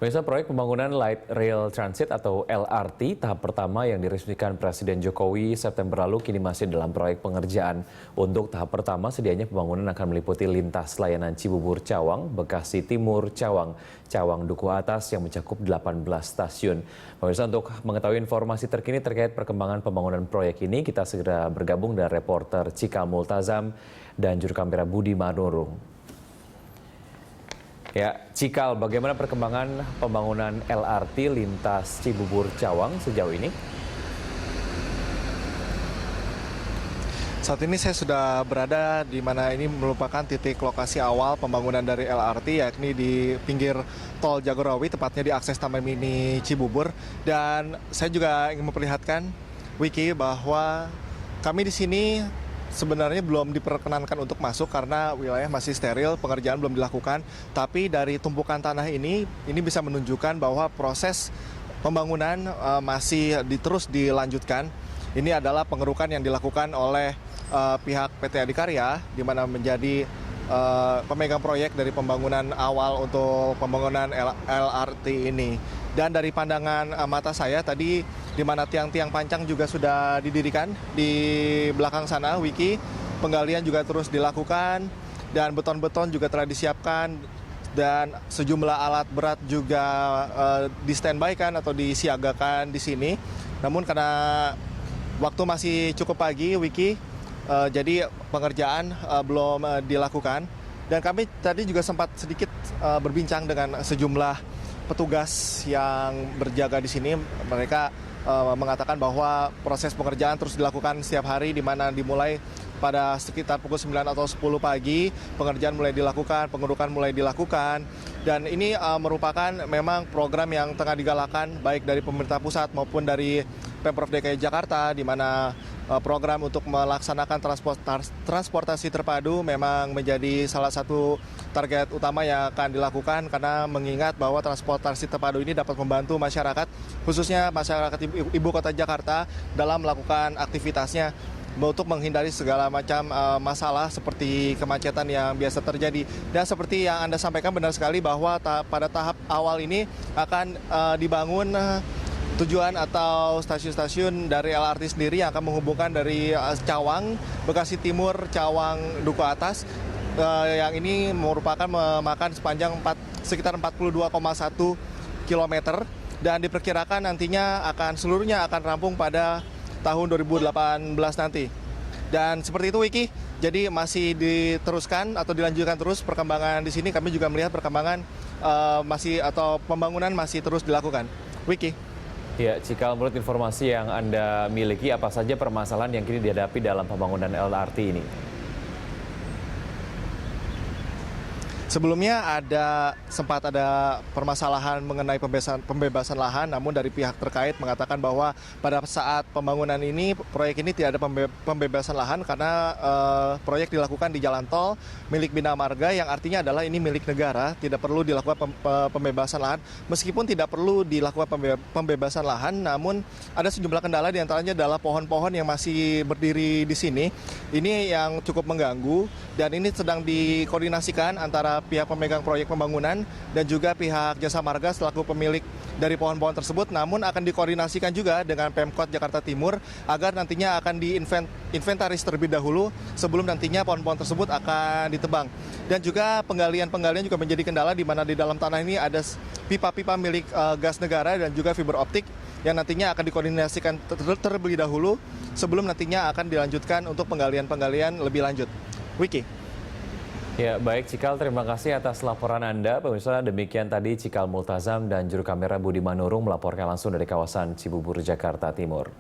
Pemirsa, proyek pembangunan Light Rail Transit atau LRT tahap pertama yang diresmikan Presiden Jokowi September lalu kini masih dalam proyek pengerjaan. Untuk tahap pertama sedianya pembangunan akan meliputi lintas layanan Cibubur Cawang, Bekasi Timur Cawang, Cawang Duku Atas yang mencakup 18 stasiun. Pemirsa, untuk mengetahui informasi terkini terkait perkembangan pembangunan proyek ini, kita segera bergabung dengan reporter Cikal Multazam dan juru kamera Budi Manurung. Ya, Cikal, bagaimana perkembangan pembangunan LRT lintas Cibubur Cawang sejauh ini? Saat ini saya sudah berada di mana ini merupakan titik lokasi awal pembangunan dari LRT, yakni di pinggir tol Jagorawi, tepatnya di akses Taman Mini Cibubur. Dan saya juga ingin memperlihatkan, Wiki, bahwa kami di sini sebenarnya belum diperkenankan untuk masuk karena wilayah masih steril, pengerjaan belum dilakukan. Tapi dari tumpukan tanah ini bisa menunjukkan bahwa proses pembangunan masih terus dilanjutkan. Ini adalah pengerukan yang dilakukan oleh pihak PT Adikarya, di mana menjadi pemegang proyek dari pembangunan awal untuk pembangunan LRT ini. Dan dari pandangan mata saya tadi, di mana tiang-tiang pancang juga sudah didirikan di belakang sana, Wiki, penggalian juga terus dilakukan dan beton-beton juga telah disiapkan dan sejumlah alat berat juga di standby kan atau disiagakan di sini. Namun karena waktu masih cukup pagi, Wiki, jadi pengerjaan belum dilakukan. Dan kami tadi juga sempat sedikit berbincang dengan sejumlah petugas yang berjaga di sini. Mereka mengatakan bahwa proses pengerjaan terus dilakukan setiap hari, di mana dimulai pada sekitar pukul 9 atau 10 pagi, pengerjaan mulai dilakukan, pengerukan mulai dilakukan. Dan ini merupakan memang program yang tengah digalakan baik dari pemerintah pusat maupun dari Pemprov DKI Jakarta, di mana program untuk melaksanakan transportasi terpadu memang menjadi salah satu target utama yang akan dilakukan, karena mengingat bahwa transportasi terpadu ini dapat membantu masyarakat, khususnya masyarakat ibu kota Jakarta, dalam melakukan aktivitasnya untuk menghindari segala macam masalah seperti kemacetan yang biasa terjadi. Dan seperti yang Anda sampaikan, benar sekali bahwa pada tahap awal ini akan dibangun tujuan atau stasiun-stasiun dari LRT sendiri yang akan menghubungkan dari Cawang, Bekasi Timur, Cawang, Duku Atas, yang ini merupakan memakan sepanjang sekitar 42,1 km dan diperkirakan nantinya seluruhnya akan rampung pada tahun 2018 nanti. Dan seperti itu, Wiki, jadi masih diteruskan atau dilanjutkan terus perkembangan di sini. Kami juga melihat perkembangan pembangunan masih terus dilakukan. Wiki. Ya, Cikal, menurut informasi yang Anda miliki, apa saja permasalahan yang kini dihadapi dalam pembangunan LRT ini? Sebelumnya sempat ada permasalahan mengenai pembebasan lahan, namun dari pihak terkait mengatakan bahwa pada saat pembangunan ini, proyek ini tidak ada pembebasan lahan karena proyek dilakukan di jalan tol milik Bina Marga, yang artinya adalah ini milik negara, tidak perlu dilakukan pembebasan lahan. Meskipun tidak perlu dilakukan pembebasan lahan, namun ada sejumlah kendala, diantaranya adalah pohon-pohon yang masih berdiri di sini. Ini yang cukup mengganggu, dan ini sedang dikoordinasikan antara pihak pemegang proyek pembangunan dan juga pihak Jasa Marga selaku pemilik dari pohon-pohon tersebut. Namun akan dikoordinasikan juga dengan Pemkot Jakarta Timur agar nantinya akan diinventaris terlebih dahulu sebelum nantinya pohon-pohon tersebut akan ditebang. Dan juga penggalian juga menjadi kendala, di mana di dalam tanah ini ada pipa-pipa milik gas negara dan juga fiber optik yang nantinya akan dikoordinasikan terlebih dahulu sebelum nantinya akan dilanjutkan untuk penggalian lebih lanjut. Wiki. Ya, baik Cikal, terima kasih atas laporan Anda. Pemirsa, demikian tadi Cikal Multazam dan juru kamera Budi Manurung melaporkan langsung dari kawasan Cibubur, Jakarta Timur.